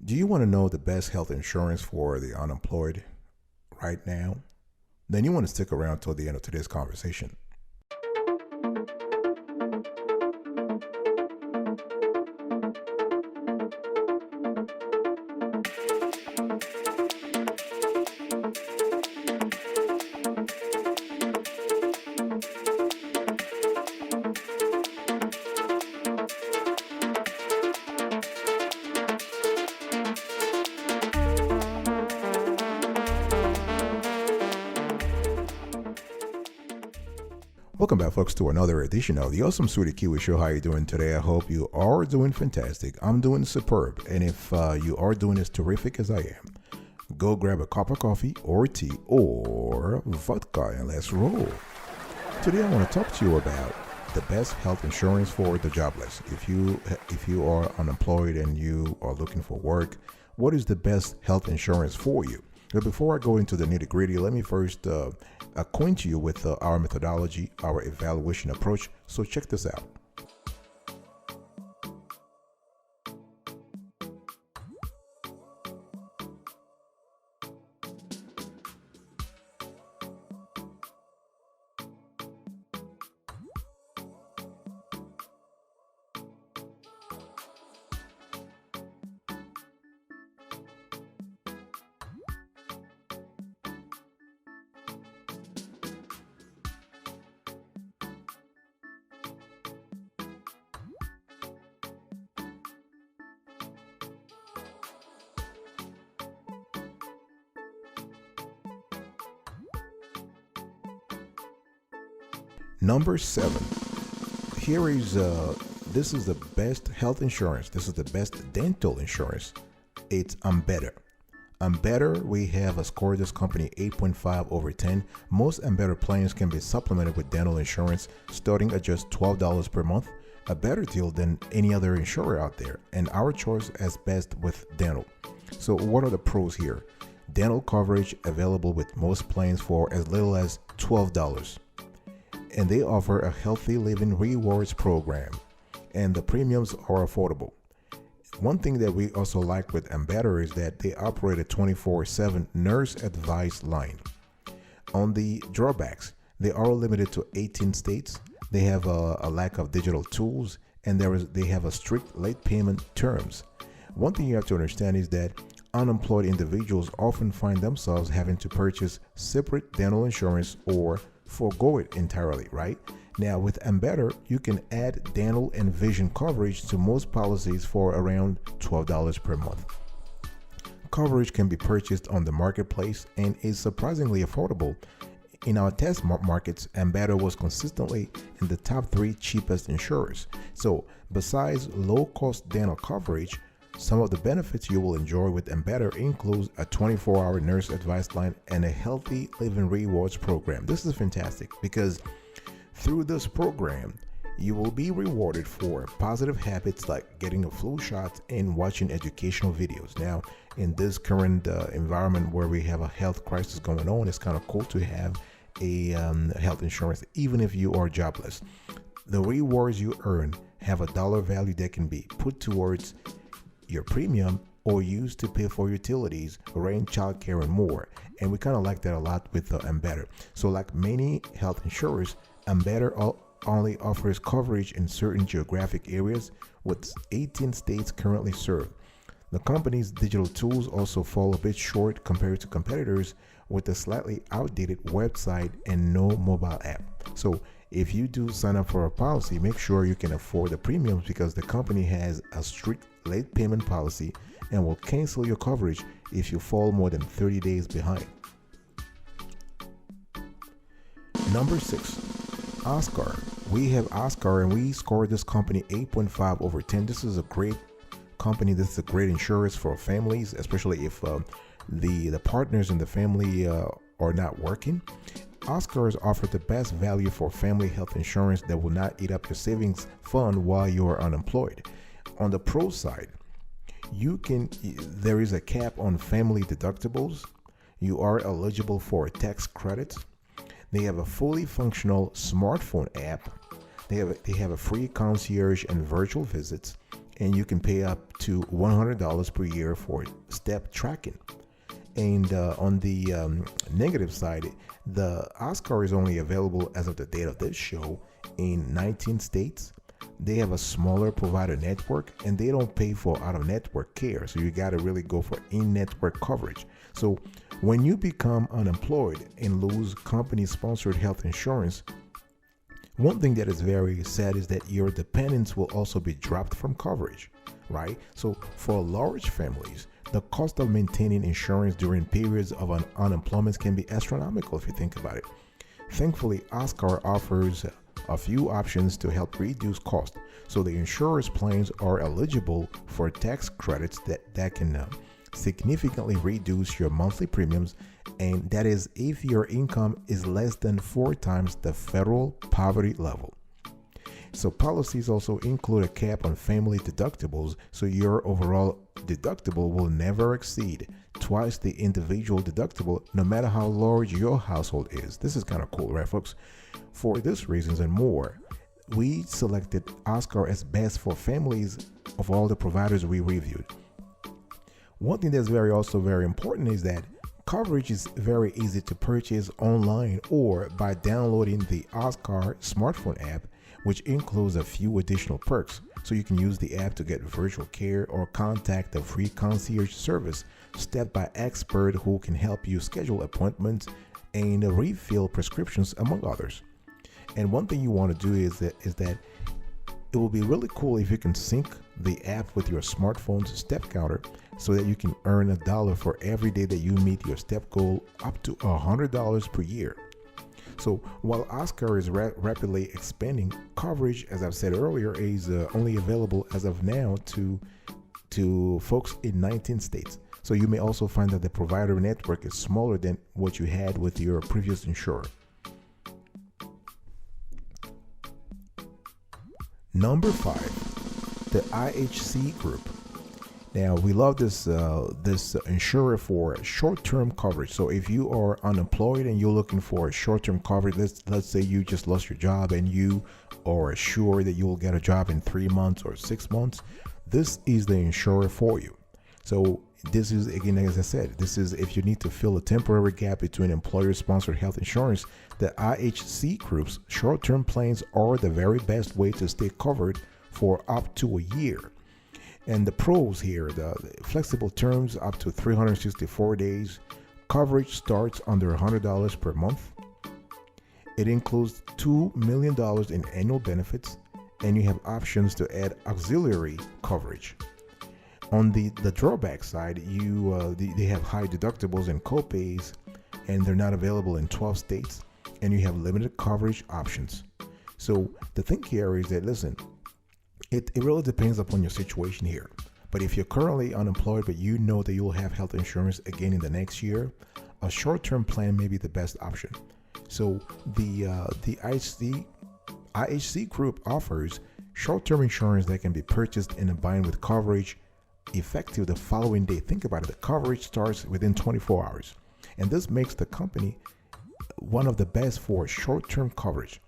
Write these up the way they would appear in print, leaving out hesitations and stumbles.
Do you want to know the best health insurance for the unemployed right now? Then you want to stick around till the end of today's conversation. Welcome back, folks, to another edition of the Awesome Sweetie Kiwi Show. How are you doing today? I hope you are doing fantastic. I'm doing superb. And if you are doing as terrific as I am, go grab a cup of coffee or tea or vodka and let's roll. Today I want to talk to you about the best health insurance for the jobless. If you are unemployed and you are looking for work, what is the best health insurance for you? But before I go into the nitty gritty, let me first acquaint you with our methodology, our evaluation approach. So check this out. Number 7. This is the best health insurance. This is the best dental insurance. It's Better. Better, we have scored this company 8.5 over 10. Most Better plans can be supplemented with dental insurance starting at just $12 per month. A better deal than any other insurer out there, and our choice as best with dental. So what are the pros here? Dental coverage available with most plans for as little as $12. And they offer a healthy living rewards program, and the premiums are affordable. One thing that we also like with Better is that they operate a 24/7 nurse advice line. On the drawbacks, they are limited to 18 states. They have a lack of digital tools, and they have a strict late payment terms. One thing you have to understand is that unemployed individuals often find themselves having to purchase separate dental insurance or forego it entirely, right? Now with Better, you can add dental and vision coverage to most policies for around $12 per month. Coverage can be purchased on the marketplace and is surprisingly affordable. In our test markets, Better was consistently in the top 3 cheapest insurers. So besides low-cost dental coverage, some of the benefits you will enjoy with Better includes a 24-hour nurse advice line and a healthy living rewards program. This is fantastic because through this program, you will be rewarded for positive habits like getting a flu shot and watching educational videos. Now, in this current environment where we have a health crisis going on, it's kind of cool to have a health insurance, even if you are jobless. The rewards you earn have a dollar value that can be put towards your premium or used to pay for utilities, rent, childcare, and more. And we kind of like that a lot with Better. So like many health insurers, Better only offers coverage in certain geographic areas with 18 states currently served. The company's digital tools also fall a bit short compared to competitors with a slightly outdated website and no mobile app. So if you do sign up for a policy, make sure you can afford the premiums because the company has a strict late payment policy and will cancel your coverage if you fall more than 30 days behind. Number 6, Oscar. We have Oscar and we scored this company 8.5 over 10. This is a great company. This is a great insurance for families, especially if the partners in the family are not working. Oscar has offered the best value for family health insurance that will not eat up your savings fund while you are unemployed. On the pro side, there is a cap on family deductibles. You are eligible for tax credits. They have a fully functional smartphone app. They have a free concierge and virtual visits, and you can pay up to $100 per year for step tracking. And on the negative side, the Oscar is only available as of the date of this show in 19 states. They have a smaller provider network and they don't pay for out-of-network care. So you got to really go for in-network coverage. So when you become unemployed and lose company-sponsored health insurance, one thing that is very sad is that your dependents will also be dropped from coverage, right? So for large families, the cost of maintaining insurance during periods of unemployment can be astronomical if you think about it. Thankfully, Oscar offers a few options to help reduce costs. So the insurance plans are eligible for tax credits that can significantly reduce your monthly premiums, and that is if your income is less than 4 times the federal poverty level. So policies also include a cap on family deductibles, so your overall deductible will never exceed twice the individual deductible, no matter how large your household is. This is kind of cool, right, folks? For these reasons and more, we selected Oscar as best for families of all the providers we reviewed. One thing that's also very important is that coverage is very easy to purchase online or by downloading the Oscar smartphone app, which includes a few additional perks. So you can use the app to get virtual care or contact a free concierge service staffed by experts who can help you schedule appointments and refill prescriptions, among others. And one thing you want to do is that it will be really cool if you can sync the app with your smartphone's step counter so that you can earn $1 for every day that you meet your step goal, up to $100 per year. So while Oscar is rapidly expanding, coverage, as I've said earlier, is only available as of now to folks in 19 states. So you may also find that the provider network is smaller than what you had with your previous insurer. Number 5, the IHC group. Now, we love this insurer for short-term coverage. So if you are unemployed and you're looking for short-term coverage, let's say you just lost your job and you are sure that you will get a job in 3 months or 6 months, this is the insurer for you. So this is, again, as I said, this is if you need to fill a temporary gap between employer-sponsored health insurance. The IHC group's short-term plans are the very best way to stay covered for up to a year. And the pros here, the flexible terms up to 364 days. Coverage starts under $100 per month. It includes $2 million in annual benefits, and you have options to add auxiliary coverage. On the drawback side, they have high deductibles and copays, and they're not available in 12 states, and you have limited coverage options. So the thing here is that, listen, it really depends upon your situation here. But if you're currently unemployed, but you know that you'll have health insurance again in the next year, a short-term plan may be the best option. So the IHC group offers short-term insurance that can be purchased and combined with coverage effective the following day. Think about it. The coverage starts within 24 hours. And this makes the company one of the best for short-term coverage.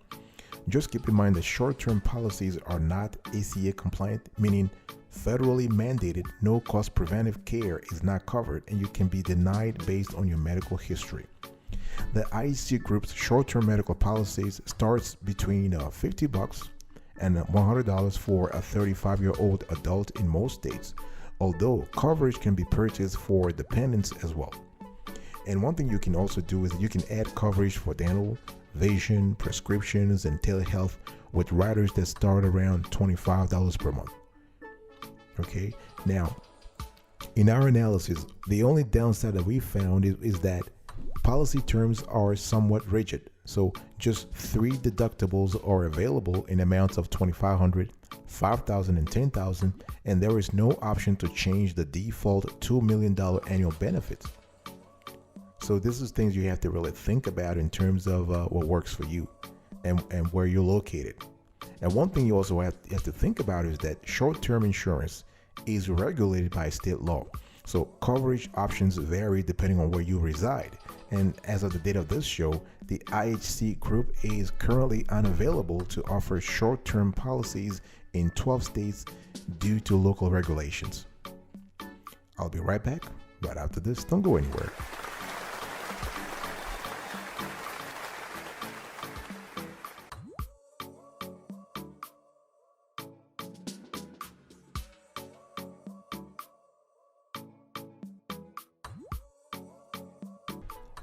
Just keep in mind that short-term policies are not ACA compliant, meaning federally mandated no-cost preventive care is not covered and you can be denied based on your medical history. The IHC group's short-term medical policies starts between $50 and $100 for a 35-year-old adult in most states, although coverage can be purchased for dependents as well. And one thing you can also do is you can add coverage for dental, vision, prescriptions, and telehealth with riders that start around $25 per month. Okay, now in our analysis, the only downside that we found is that policy terms are somewhat rigid. So just 3 deductibles are available in amounts of $2,500, $5,000, and $10,000, and there is no option to change the default $2 million annual benefits. So this is things you have to really think about in terms of what works for you and where you're located. And one thing you also have to think about is that short-term insurance is regulated by state law. So coverage options vary depending on where you reside. And as of the date of this show, the IHC group is currently unavailable to offer short-term policies in 12 states due to local regulations. I'll be right back right after this. Don't go anywhere.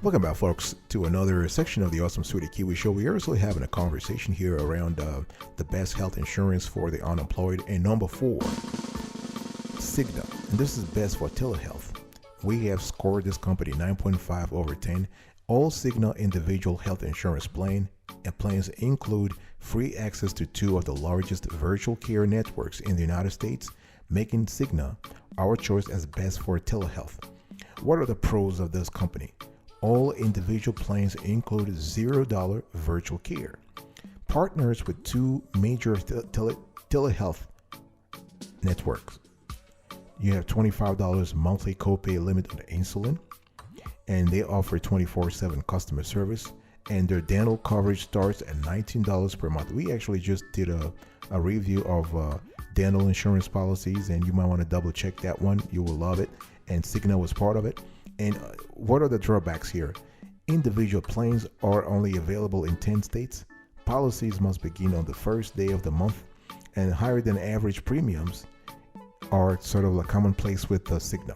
Welcome back, folks, to another section of the Awesome Sweetie Kiwi Show. We are also having a conversation here around the best health insurance for the unemployed. And number 4, Cigna. And this is best for telehealth. We have scored this company 9.5 over 10. All Cigna individual health insurance plans include free access to 2 of the largest virtual care networks in the United States, making Cigna our choice as best for telehealth. What are the pros of this company? All individual plans include $0 virtual care. Partners with 2 major telehealth networks. You have $25 monthly copay limit on insulin, and they offer 24/7 customer service, and their dental coverage starts at $19 per month. We actually just did a review of dental insurance policies, and you might want to double check that one. You will love it, and Cigna was part of it. And what are the drawbacks here? Individual plans are only available in 10 states. Policies must begin on the first day of the month, and higher than average premiums are sort of like commonplace with Cigna.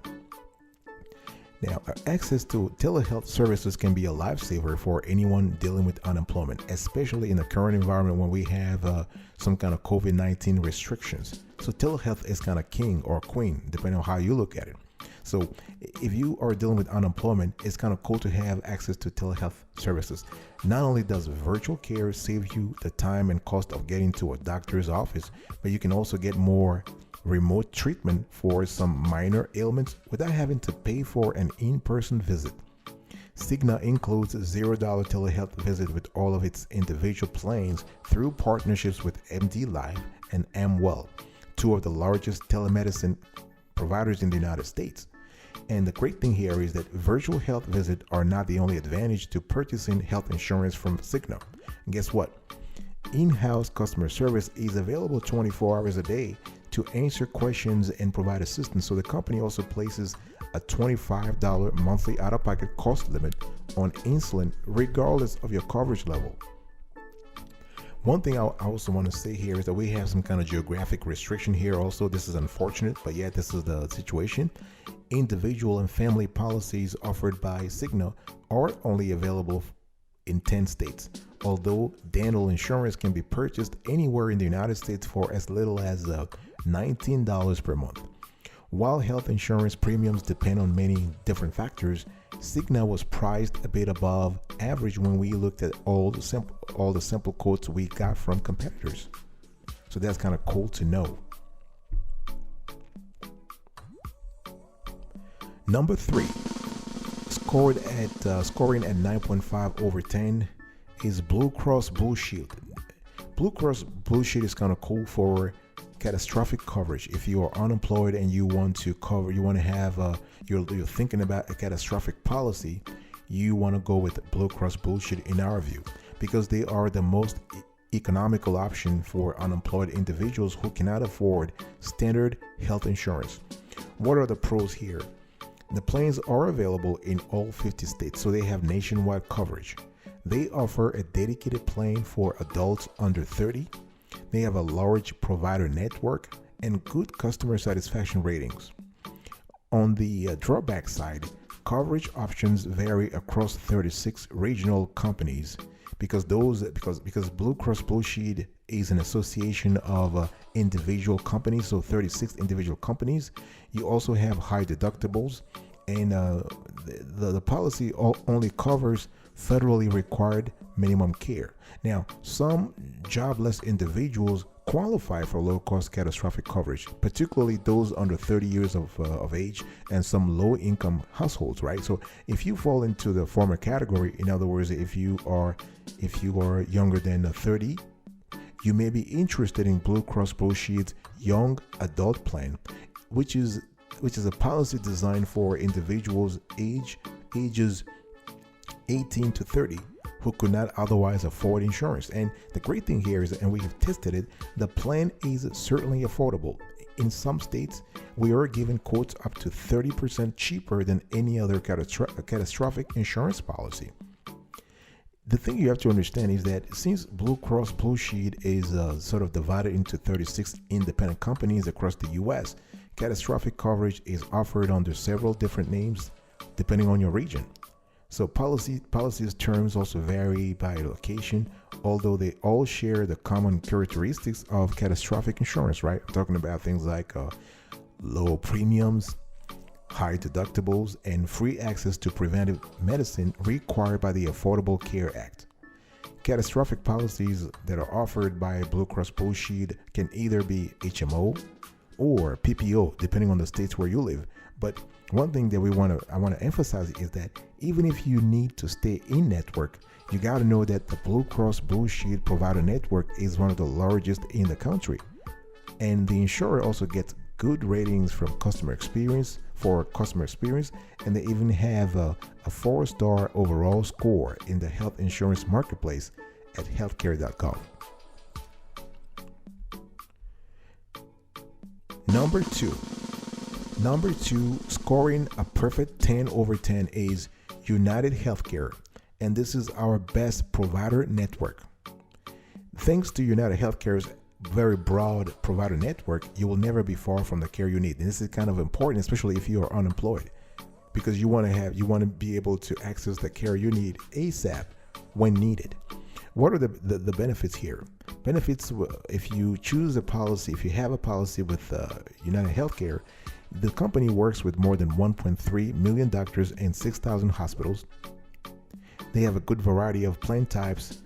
Now, access to telehealth services can be a lifesaver for anyone dealing with unemployment, especially in the current environment when we have some kind of COVID-19 restrictions. So telehealth is kind of king or queen, depending on how you look at it. So if you are dealing with unemployment, it's kind of cool to have access to telehealth services. Not only does virtual care save you the time and cost of getting to a doctor's office, but you can also get more remote treatment for some minor ailments without having to pay for an in-person visit. Cigna includes $0 telehealth visit with all of its individual plans through partnerships with MD Live and Amwell, 2 of the largest telemedicine providers in the United States. And the great thing here is that virtual health visits are not the only advantage to purchasing health insurance from Cigna. And guess what? In-house customer service is available 24 hours a day to answer questions and provide assistance. So the company also places a $25 monthly out-of-pocket cost limit on insulin regardless of your coverage level. One thing I also want to say here is that we have some kind of geographic restriction here also. This is unfortunate, but yeah, this is the situation. Individual and family policies offered by Cigna are only available in 10 states, although dental insurance can be purchased anywhere in the United States for as little as $19 per month. While health insurance premiums depend on many different factors, Cigna was priced a bit above average when we looked at all the simple quotes we got from competitors. So that's kind of cool to know. Number 3, scoring at 9.5 over 10, is Blue Cross Blue Shield. Blue Cross Blue Shield is kind of cool for catastrophic coverage. If you are unemployed and you want to have you're thinking about a catastrophic policy, you want to go with Blue Cross Blue Shield in our view, because they are the most economical option for unemployed individuals who cannot afford standard health insurance. What are the pros here? The plans are available in all 50 states, so they have nationwide coverage. They offer a dedicated plan for adults under 30. They have a large provider network and good customer satisfaction ratings. On the drawback side, coverage options vary across 36 regional companies because Blue Cross Blue Shield is an association of individual companies, so 36 individual companies. You also have high deductibles, and the policy only covers federally required minimum care. Now, some jobless individuals qualify for low-cost catastrophic coverage, particularly those under 30 years of age and some low-income households, right? So if you fall into the former category, in other words, if you are younger than 30, you may be interested in Blue Cross Blue Shield's Young Adult Plan, which is a policy designed for individuals ages 18 to 30 who could not otherwise afford insurance. And the great thing here is, and we have tested it, the plan is certainly affordable. In some states, we are giving quotes up to 30% cheaper than any other catastrophic insurance policy. The thing you have to understand is that since Blue Cross Blue Shield is sort of divided into 36 independent companies across the US, catastrophic coverage is offered under several different names depending on your region. So policies terms also vary by location, although they all share the common characteristics of catastrophic insurance, right? I'm talking about things like low premiums, high deductibles, and free access to preventive medicine required by the Affordable Care Act. Catastrophic policies that are offered by Blue Cross Blue Shield can either be HMO or PPO, depending on the states where you live. But one thing that I want to emphasize is that even if you need to stay in network, you got to know that the Blue Cross Blue Shield provider network is one of the largest in the country. And the insurer also gets good ratings from customer experience, and they even have a 4-star overall score in the health insurance marketplace at healthcare.gov. Number two, scoring a perfect 10 over 10 is United Healthcare, and this is our best provider network. Thanks to United Healthcare's very broad provider network, you will never be far from the care you need. And this is kind of important, especially if you are unemployed, because you want to be able to access the care you need ASAP when needed. What are the benefits here? Benefits, if you choose a policy, if you have a policy with United Healthcare, the company works with more than 1.3 million doctors and 6,000 hospitals. They have a good variety of plan types.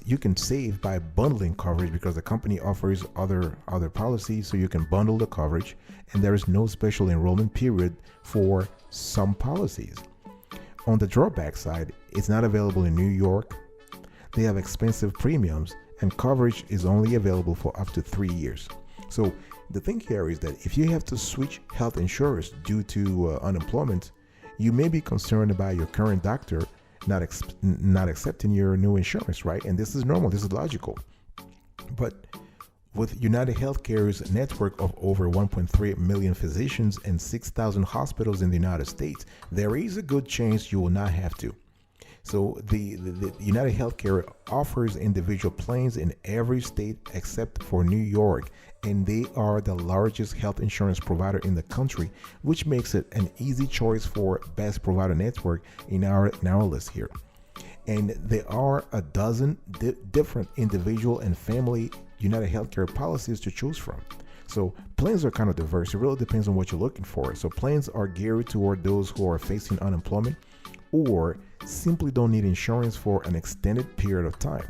You can save by bundling coverage because the company offers other policies, so you can bundle the coverage, and there is no special enrollment period for some policies. On the drawback side, it's not available in New York. They have expensive premiums, and coverage is only available for up to 3 years. So the thing here is that if you have to switch health insurers due to unemployment, you may be concerned about your current doctor not accepting your new insurance, right? And this is normal, this is logical. But with United Healthcare's network of over 1.3 million physicians and 6,000 hospitals in the United States, there is a good chance you will not have to. So the United Healthcare offers individual plans in every state except for New York, and they are the largest health insurance provider in the country, which makes it an easy choice for best provider network in our list here. And there are a dozen different individual and family United Healthcare policies to choose from. So plans are kind of diverse. It really depends on what you're looking for. So plans are geared toward those who are facing unemployment or simply don't need insurance for an extended period of time.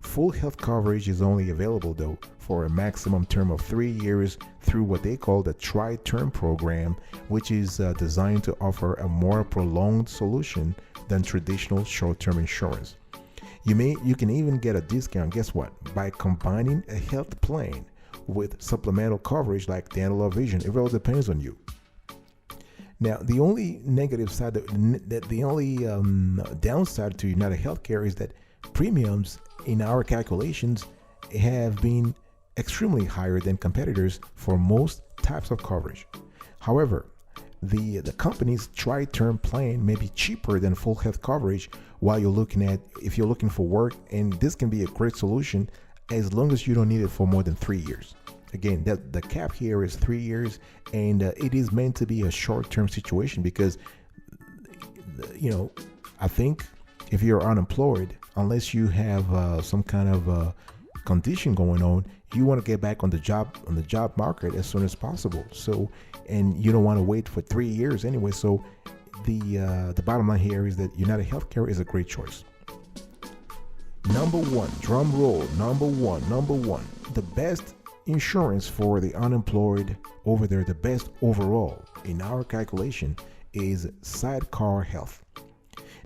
Full health coverage is only available, though, for a maximum term of 3 years through what they call the Tri-Term program, which is designed to offer a more prolonged solution than traditional short-term insurance. You can even get a discount, guess what, by combining a health plan with supplemental coverage like dental or vision. It really depends on you. Now, the only negative side, the only downside to United Healthcare is that premiums in our calculations have been extremely higher than competitors for most types of coverage. However, the company's Tri-Term plan may be cheaper than full health coverage if you're looking for work, and this can be a great solution as long as you don't need it for more than 3 years. Again, the cap here is 3 years, and it is meant to be a short-term situation because, I think if you're unemployed, unless you have some kind of condition going on, you want to get back on the job market as soon as possible. So, and you don't want to wait for 3 years anyway. So, the bottom line here is that United Healthcare is a great choice. Number one, drum roll. Number one, the best insurance for the unemployed over there, the best overall in our calculation is Sidecar Health.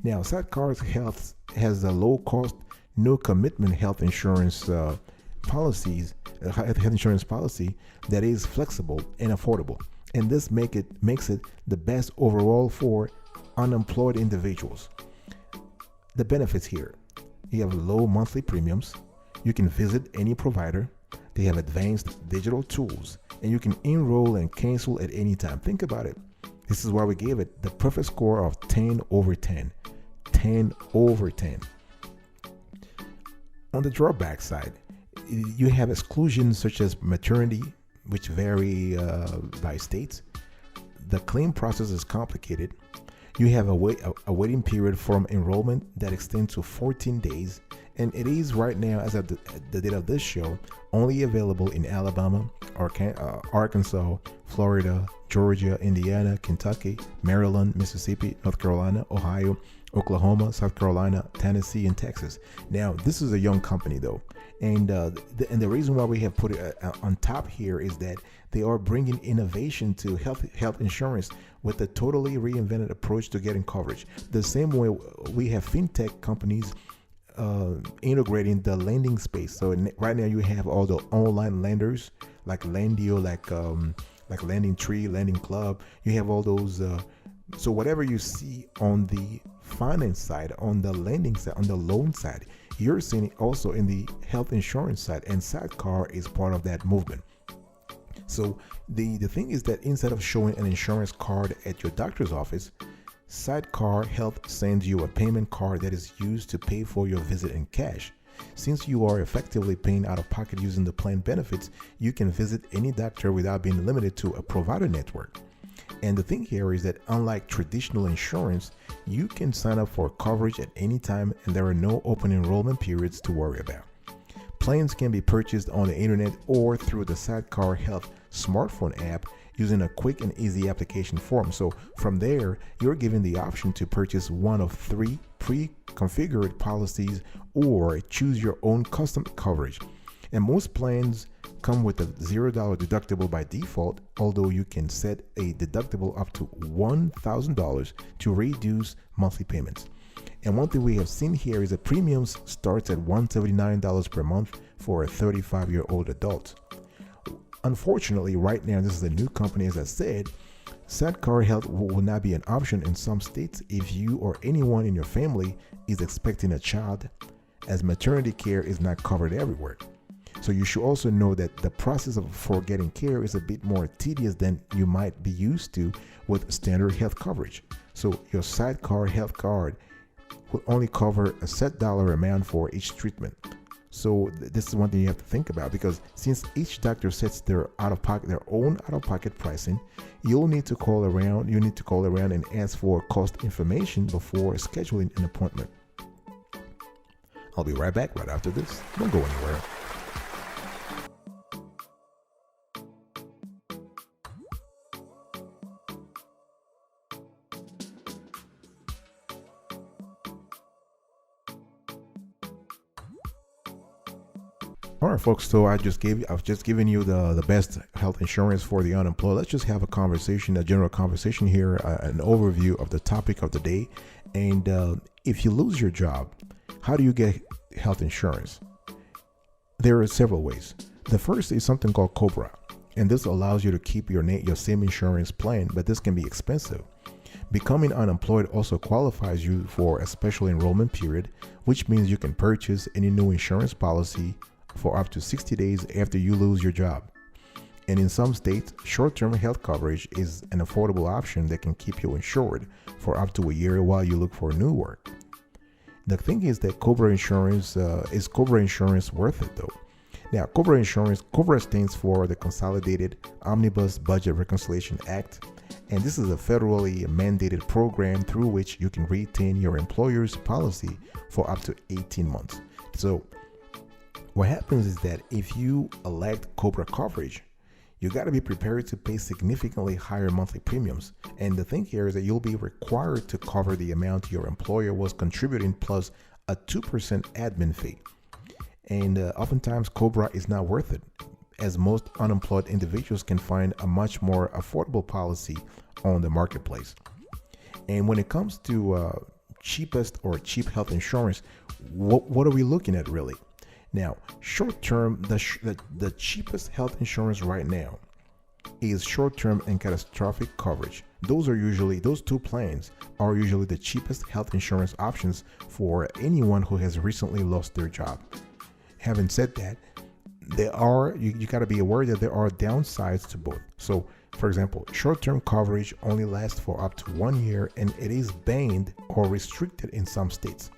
Now, Sidecar Health has a low cost, no commitment health insurance policy that is flexible and affordable, and this makes it the best overall for unemployed individuals. The benefits here: You have low monthly premiums. You can visit any provider. They have advanced digital tools, and you can enroll and cancel at any time. Think about it. This is why we gave it the perfect score of 10 over 10. 10 over 10. On the drawback side, you have exclusions such as maternity, which vary by states. The claim process is complicated. You have a waiting period from enrollment that extends to 14 days, and it is right now, as of the date of this show, only available in Alabama, Arkansas, Florida, Georgia, Indiana, Kentucky, Maryland, Mississippi, North Carolina, Ohio, Oklahoma, South Carolina, Tennessee, and Texas. Now, this is a young company though, and the reason why we have put it on top here is that they are bringing innovation to health insurance with a totally reinvented approach to getting coverage. The same way we have fintech companies integrating the lending space. So right now you have all the online lenders like Lendio, like Lending Tree, Lending Club. You have all those. So whatever you see on the finance side, on the lending side, on the loan side, you're seeing it also in the health insurance side, and Sidecar is part of that movement. So the thing is that instead of showing an insurance card at your doctor's office, Sidecar Health sends you a payment card that is used to pay for your visit in cash. Since you are effectively paying out of pocket using the plan benefits, you can visit any doctor without being limited to a provider network. And the thing here is that unlike traditional insurance, you can sign up for coverage at any time, and there are no open enrollment periods to worry about. Plans can be purchased on the internet or through the Sidecar Health smartphone app using a quick and easy application form. So from there, you're given the option to purchase one of 3 pre-configured policies or choose your own custom coverage. And most plans come with a $0 deductible by default, although you can set a deductible up to $1,000 to reduce monthly payments. And one thing we have seen here is that premiums starts at $179 per month for a 35-year-old adult. Unfortunately, right now, this is a new company, as I said. Sidecar Health will not be an option in some states if you or anyone in your family is expecting a child, as maternity care is not covered everywhere. So you should also know that the process for getting care is a bit more tedious than you might be used to with standard health coverage. So your Sidecar Health card will only cover a set dollar amount for each treatment. So this is one thing you have to think about, because since each doctor sets their own out-of-pocket pricing, you'll need to call around. You need to call around and ask for cost information before scheduling an appointment. I'll be right back right after this. Don't go anywhere. All right, folks. So I've just given you the best health insurance for the unemployed. Let's just have a conversation, a general conversation here, an overview of the topic of the day. And if you lose your job, how do you get health insurance? There are several ways. The first is something called COBRA, and this allows you to keep your same insurance plan, but this can be expensive. Becoming unemployed also qualifies you for a special enrollment period, which means you can purchase any new insurance policy for up to 60 days after you lose your job. And in some states, short-term health coverage is an affordable option that can keep you insured for up to a year while you look for new work. The thing is that COBRA insurance, is COBRA insurance worth it though? Now, COBRA stands for the Consolidated Omnibus Budget Reconciliation Act, and this is a federally mandated program through which you can retain your employer's policy for up to 18 months. So what happens is that if you elect COBRA coverage, you got to be prepared to pay significantly higher monthly premiums. And the thing here is that you'll be required to cover the amount your employer was contributing plus a 2% admin fee. And oftentimes COBRA is not worth it, as most unemployed individuals can find a much more affordable policy on the marketplace. And when it comes to cheapest or cheap health insurance, what are we looking at really? Now, short-term, the cheapest health insurance right now is short-term and catastrophic coverage. Those two plans are usually the cheapest health insurance options for anyone who has recently lost their job. Having said that, you got to be aware that there are downsides to both. So, for example, short-term coverage only lasts for up to 1 year, and it is banned or restricted in some states.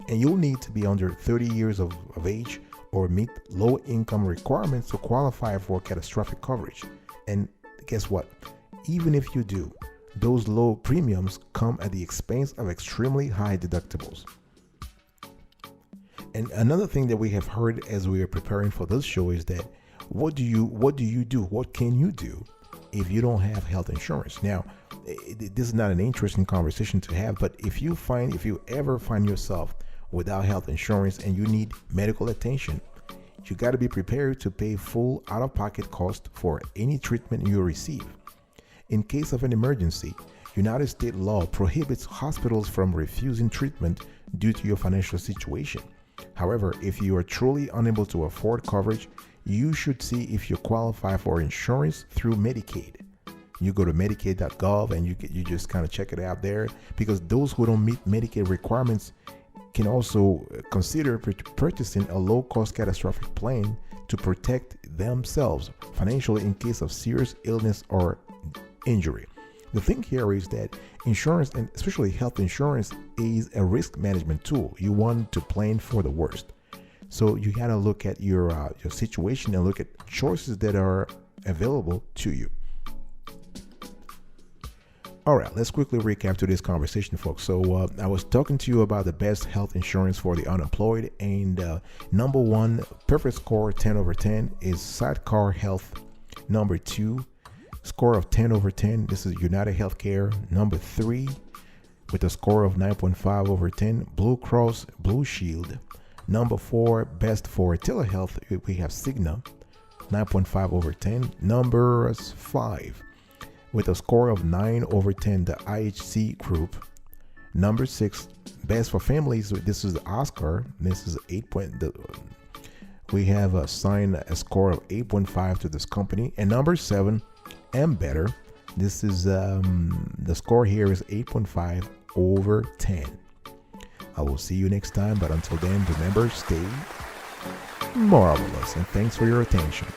And you'll need to be under 30 years of age or meet low income requirements to qualify for catastrophic coverage. And guess what? Even if you do, those low premiums come at the expense of extremely high deductibles. And another thing that we have heard as we are preparing for this show is that what can you do if you don't have health insurance? Now, this is not an interesting conversation to have, but if you ever find yourself without health insurance and you need medical attention, you got to be prepared to pay full out-of-pocket cost for any treatment you receive. In case of an emergency, United States law prohibits hospitals from refusing treatment due to your financial situation. However, if you are truly unable to afford coverage, you should see if you qualify for insurance through Medicaid. You go to Medicaid.gov and you just kind of check it out there, because those who don't meet Medicaid requirements can also consider purchasing a low-cost catastrophic plan to protect themselves financially in case of serious illness or injury. The thing here is that insurance, and especially health insurance, is a risk management tool. You want to plan for the worst. So you got to look at your situation and look at choices that are available to you. All right, let's quickly recap today's conversation, folks. So I was talking to you about the best health insurance for the unemployed, and number one, perfect score 10 over 10 is Sidecar Health. Number two, score of 10 over 10, this is United Healthcare. Number three, with a score of 9.5 over 10, Blue Cross Blue Shield. Number four, best for telehealth, we have Cigna, 9.5 over 10. Number five, with a score of 9 over 10, the IHC Group. Number six, best for families, this is the Oscar. This is 8 point. We have assigned a score of 8.5 to this company. And number seven, Better. This is the score here is 8.5 over 10. I will see you next time, but until then, remember, stay marvelous, and thanks for your attention.